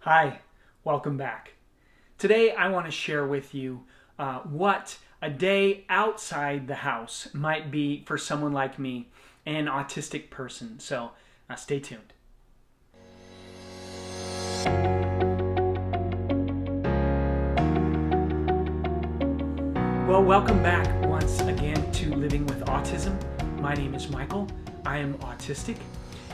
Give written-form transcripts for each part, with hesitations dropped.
Hi, welcome back. Today I want to share with you what a day outside the house might be for someone like me, an autistic person. So stay tuned. Well, welcome back once again to Living with Autism. My name is Michael. I am autistic.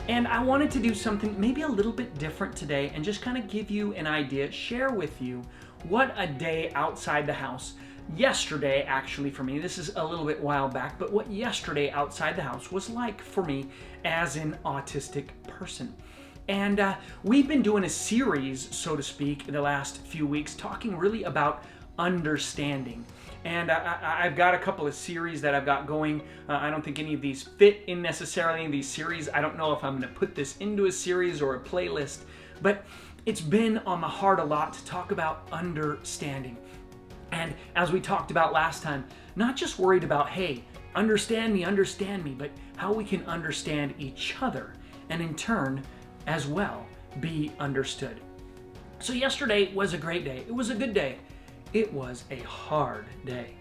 And I wanted to do something maybe a little bit different today and just kind of give you an idea, share with you what a day outside the house, yesterday actually for me, this is a little bit while back, but what yesterday outside the house was like for me as an autistic person. And we've been doing a series, so to speak, in the last few weeks, talking really about understanding. And I've got a couple of series that I've got going. I don't think any of these fit in necessarily in these series. I don't know if I'm going to put this into a series or a playlist, but it's been on my heart a lot to talk about understanding. And as we talked about last time, not just worried about, hey, understand me, but how we can understand each other and in turn as well be understood. So yesterday was a great day. It was a good day. It was a hard day.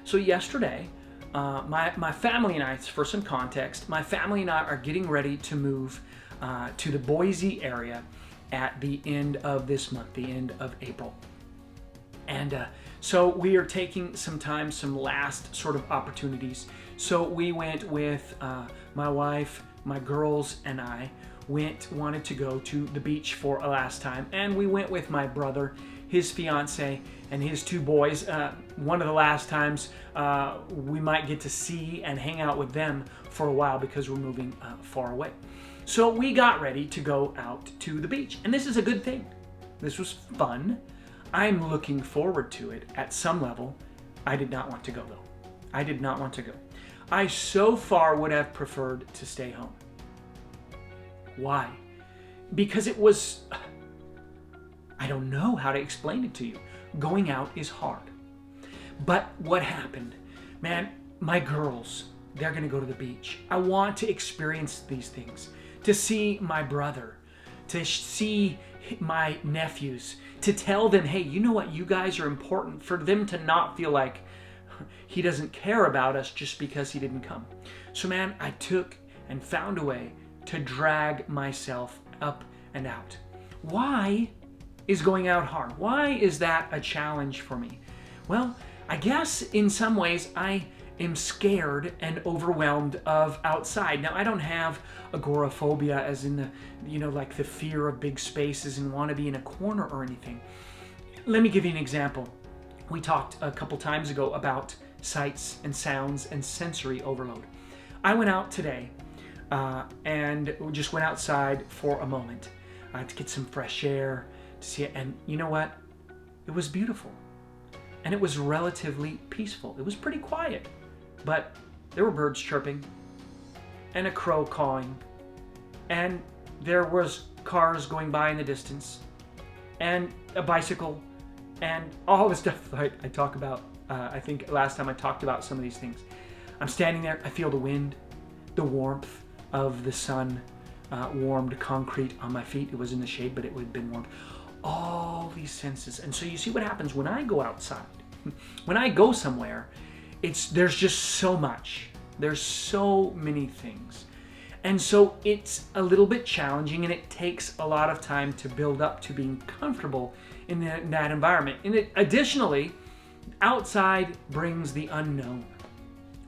So yesterday, my family and I, for some context, my family and I are getting ready to move to the Boise area at the end of this month, the end of April. And so we are taking some time, some last sort of opportunities. So we went with my wife, my girls, and I wanted to go to the beach for a last time. And we went with my brother, his fiance, and his two boys. One of the last times we might get to see and hang out with them for a while because we're moving far away. So we got ready to go out to the beach. And this is a good thing. This was fun. I'm looking forward to it at some level. I did not want to go though. I did not want to go. I so far would have preferred to stay home. Why? Because it was, I don't know how to explain it to you. Going out is hard. But what happened? Man, my girls, they're going to go to the beach. I want to experience these things, to see my brother, to see my nephews, to tell them, hey, you know what? You guys are important, for them to not feel like he doesn't care about us just because he didn't come. So man, I took and found a way to drag myself up and out. Why is going out hard? Why is that a challenge for me? Well, I guess in some ways I am scared and overwhelmed of outside. Now, I don't have agoraphobia as in the, like the fear of big spaces and want to be in a corner or anything. Let me give you an example. We talked a couple times ago about sights and sounds and sensory overload. I went out today and just went outside for a moment to get some fresh air, to see it. And you know what? It was beautiful. And it was relatively peaceful. It was pretty quiet. But there were birds chirping and a crow cawing. And there was cars going by in the distance and a bicycle and all the stuff I talk about. I think last time I talked about some of these things. I'm standing there. I feel the wind, the warmth of the sun warmed concrete on my feet. It was in the shade, but it would have been warmed. All these senses. And so you see what happens when I go outside. When I go somewhere, there's just so much. There's so many things. And so it's a little bit challenging, and it takes a lot of time to build up to being comfortable in that environment. And additionally, outside brings the unknown.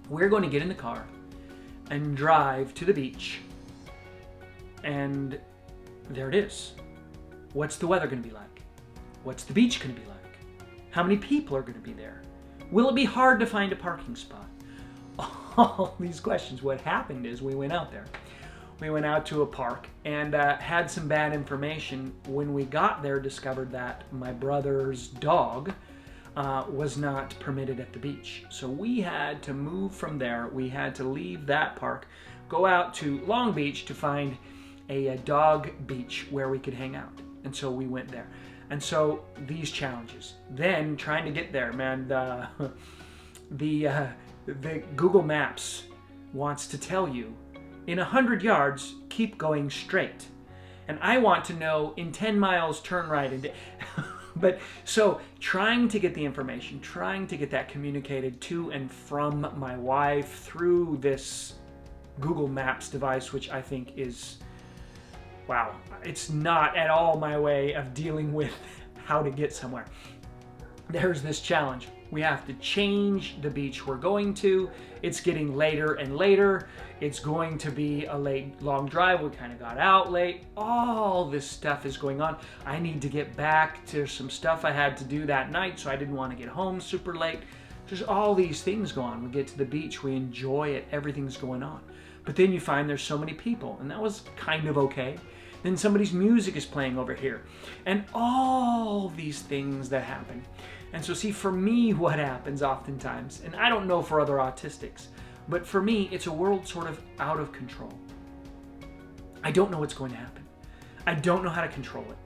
We're going to get in the car and drive to the beach. And there it is. What's the weather going to be like? What's the beach going to be like? How many people are going to be there? Will it be hard to find a parking spot? All these questions. What happened is we went out there. We went out to a park and had some bad information. When we got there, discovered that my brother's dog was not permitted at the beach. So we had to move from there. We had to leave that park, go out to Long Beach to find a dog beach where we could hang out. And so we went there. And so these challenges. Then trying to get there, man, the Google Maps wants to tell you in 100 yards, keep going straight. And I want to know in 10 miles, turn right. But so trying to get the information, trying to get that communicated to and from my wife through this Google Maps device, which I think is, wow, it's not at all my way of dealing with how to get somewhere. There's this challenge. We have to change the beach we're going to. It's getting later and later. It's going to be a late, long drive. We kind of got out late. All this stuff is going on. I need to get back to some stuff I had to do that night, so I didn't want to get home super late. There's all these things go on. We get to the beach. We enjoy it. Everything's going on. But then you find there's so many people, and that was kind of okay. Then somebody's music is playing over here. And all these things that happen. And so see, for me, what happens oftentimes, and I don't know for other autistics, but for me, it's a world sort of out of control. I don't know what's going to happen. I don't know how to control it.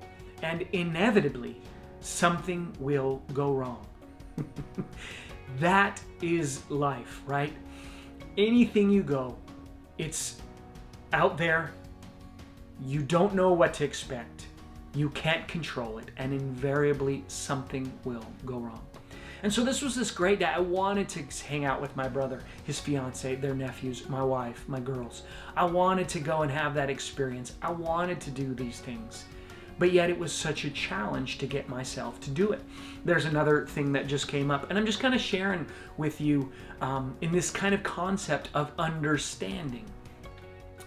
And inevitably, something will go wrong. That is life, right? Anything you go, it's out there. You don't know what to expect. You can't control it, and invariably something will go wrong. And so this was this great day. I wanted to hang out with my brother, his fiance, their nephews, my wife, my girls. I wanted to go and have that experience. I wanted to do these things. But yet it was such a challenge to get myself to do it. There's another thing that just came up, and I'm just kind of sharing with you in this kind of concept of understanding.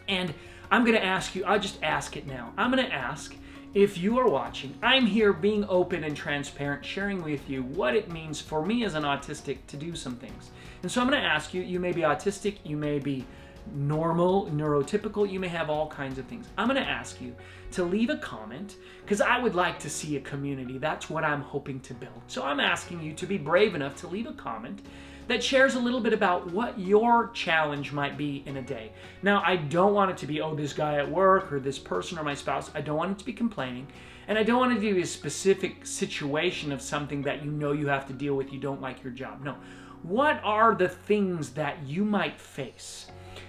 And I'm going to ask you, I'll just ask it now. I'm going to ask, if you are watching, I'm here being open and transparent, sharing with you what it means for me as an autistic to do some things. And so I'm going to ask you, you may be autistic, you may be normal, neurotypical, you may have all kinds of things. I'm going to ask you to leave a comment, because I would like to see a community. That's what I'm hoping to build. So I'm asking you to be brave enough to leave a comment that shares a little bit about what your challenge might be in a day. Now, I don't want it to be, oh, this guy at work or this person or my spouse. I don't want it to be complaining. And I don't want it to be a specific situation of something that you know you have to deal with, you don't like your job. No. What are the things that you might face?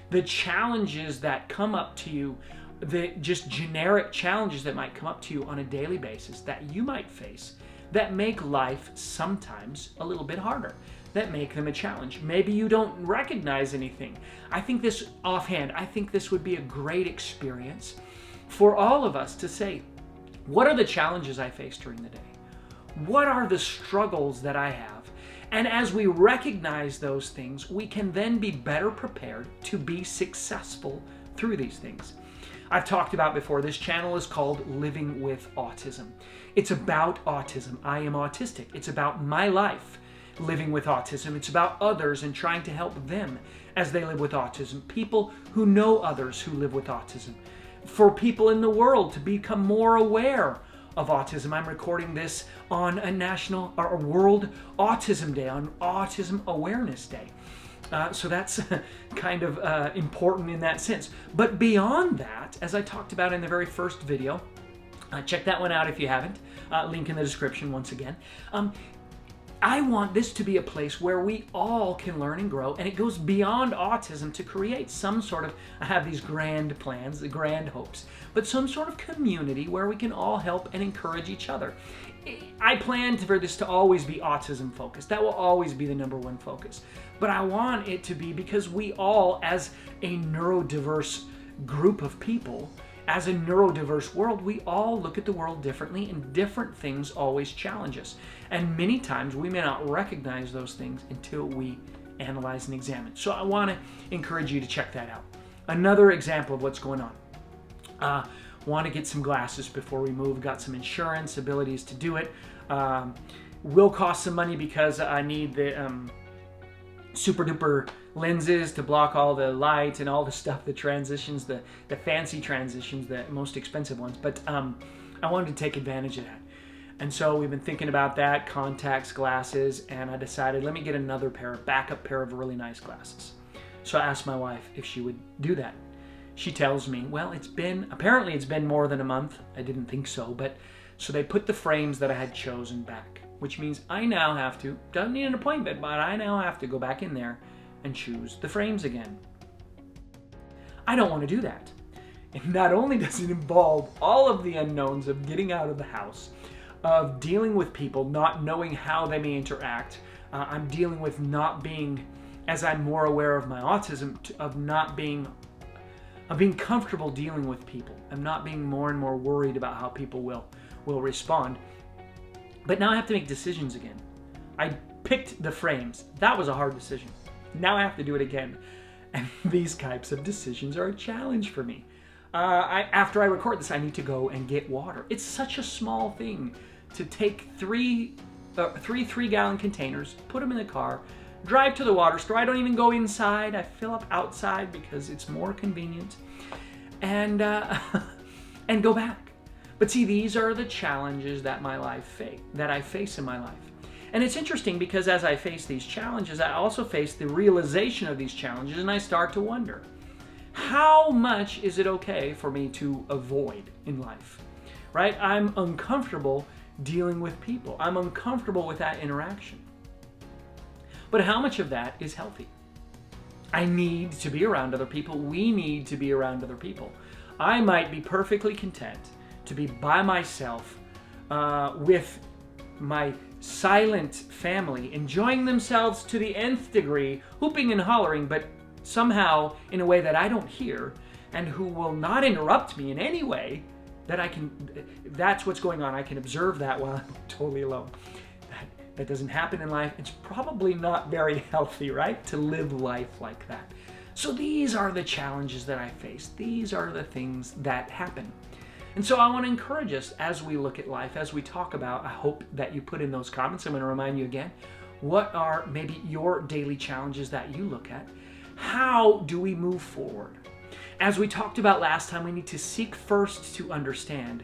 The challenges that come up to you, the just generic challenges that might come up to you on a daily basis that you might face that make life sometimes a little bit harder, that make them a challenge. Maybe you don't recognize anything. I think this would be a great experience for all of us to say, what are the challenges I face during the day? What are the struggles that I have? And as we recognize those things, we can then be better prepared to be successful through these things. I've talked about before, this channel is called Living with Autism. It's about autism. I am autistic. It's about my life living with autism. It's about others and trying to help them as they live with autism. People who know others who live with autism. For people in the world to become more aware of autism. I'm recording this on a national or World Autism Day, on Autism Awareness Day. So that's kind of important in that sense. But beyond that, as I talked about in the very first video, check that one out if you haven't. Link in the description once again. I want this to be a place where we all can learn and grow, and it goes beyond autism to create some sort of, I have these grand plans, the grand hopes, but some sort of community where we can all help and encourage each other. I plan for this to always be autism focused. That will always be the number one focus. But I want it to be because we all, as a neurodiverse group of people, as a neurodiverse world, we all look at the world differently, and different things always challenge us. And many times we may not recognize those things until we analyze and examine. So I want to encourage you to check that out. Another example of what's going on. Want to get some glasses before we move. Got some insurance abilities to do it. Will cost some money because I need the super duper lenses to block all the light and all the stuff, the transitions, the fancy transitions, the most expensive ones. But I wanted to take advantage of that. And so we've been thinking about that, contacts, glasses, and I decided, let me get another backup pair of really nice glasses. So I asked my wife if she would do that. She tells me, well, apparently it's been more than a month. I didn't think so, but so they put the frames that I had chosen back, which means I now have to, doesn't need an appointment, but I now have to go back in there and choose the frames again. I don't want to do that. And not only does it involve all of the unknowns of getting out of the house, of dealing with people, not knowing how they may interact, I'm dealing with not being, as I'm more aware of my autism, of being comfortable dealing with people. I'm not being more and more worried about how people will respond. But now I have to make decisions again. I picked the frames. That was a hard decision. Now I have to do it again. And these types of decisions are a challenge for me. After I record this, I need to go and get water. It's such a small thing to take three 3-gallon containers, put them in the car, drive to the water store. I don't even go inside. I fill up outside because it's more convenient, and go back. But see, these are the challenges that I face in my life. And it's interesting because as I face these challenges, I also face the realization of these challenges, and I start to wonder, how much is it okay for me to avoid in life? Right? I'm uncomfortable dealing with people. I'm uncomfortable with that interaction. But how much of that is healthy? I need to be around other people. We need to be around other people. I might be perfectly content to be by myself with my silent family, enjoying themselves to the nth degree, hooping and hollering, but somehow in a way that I don't hear, and who will not interrupt me in any way, that's what's going on. I can observe that while I'm totally alone. That doesn't happen in life. It's probably not very healthy, right? To live life like that. So these are the challenges that I face. These are the things that happen. And so I want to encourage us as we look at life, as we talk about, I hope that you put in those comments. I'm going to remind you again, what are maybe your daily challenges that you look at? How do we move forward? As we talked about last time, we need to seek first to understand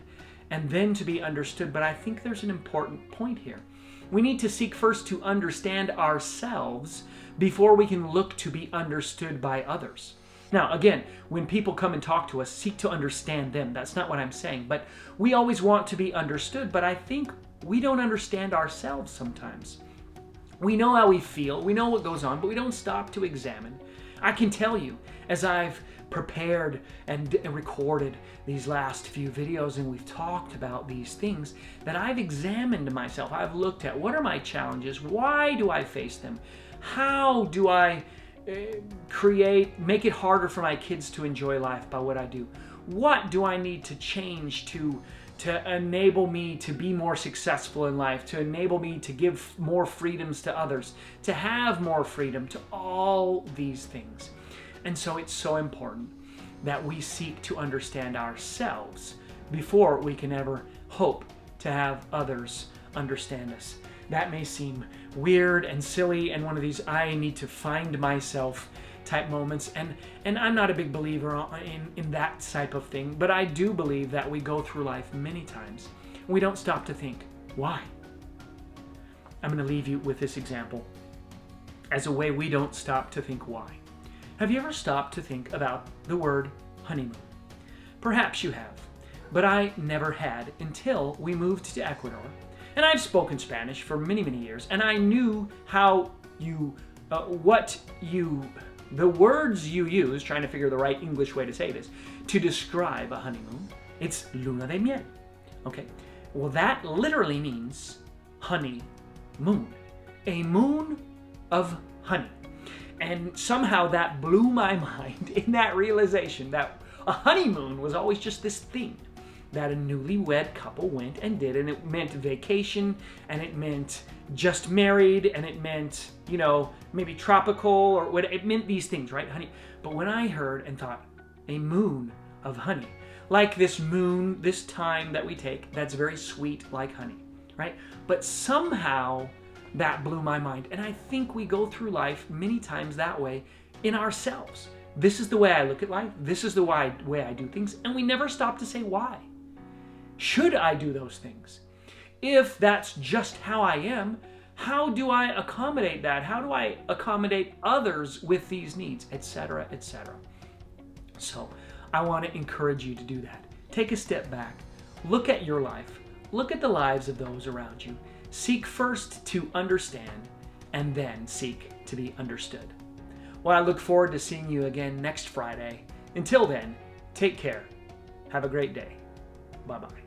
and then to be understood. But I think there's an important point here. We need to seek first to understand ourselves before we can look to be understood by others. Now, again, when people come and talk to us, seek to understand them. That's not what I'm saying. But we always want to be understood. But I think we don't understand ourselves sometimes. We know how we feel. We know what goes on, but we don't stop to examine. I can tell you, as I've prepared and recorded these last few videos and we've talked about these things, that I've examined myself. I've looked at what are my challenges? Why do I face them? How do I make it harder for my kids to enjoy life by what I do? What do I need to change to enable me to be more successful in life, to enable me to give more freedoms to others, to have more freedom, to all these things? And so it's so important that we seek to understand ourselves before we can ever hope to have others understand us. That may seem weird and silly and one of these I need to find myself type moments, and I'm not a big believer in that type of thing, but I do believe that we go through life many times. We don't stop to think, why? I'm going to leave you with this example as a way we don't stop to think why. Have you ever stopped to think about the word honeymoon? Perhaps you have, but I never had until we moved to Ecuador. And I've spoken Spanish for many, many years, and I knew how the words you use, trying to figure the right English way to say this, to describe a honeymoon. It's luna de miel. Okay, well that literally means honey moon, a moon of honey. And somehow that blew my mind in that realization that a honeymoon was always just this thing that a newlywed couple went and did, and it meant vacation, and it meant just married, and it meant, maybe tropical, or what it meant, these things, right, honey? But when I heard and thought, a moon of honey, like this moon, this time that we take, that's very sweet like honey, right? But somehow that blew my mind, and I think we go through life many times that way in ourselves. This is the way I look at life, this is the way I do things, and we never stop to say why. Should I do those things? If that's just how I am, how do I accommodate that? How do I accommodate others with these needs, etc., etc.? So I want to encourage you to do that. Take a step back. Look at your life. Look at the lives of those around you. Seek first to understand, and then seek to be understood. Well, I look forward to seeing you again next Friday. Until then, take care Have a great day. Bye-bye.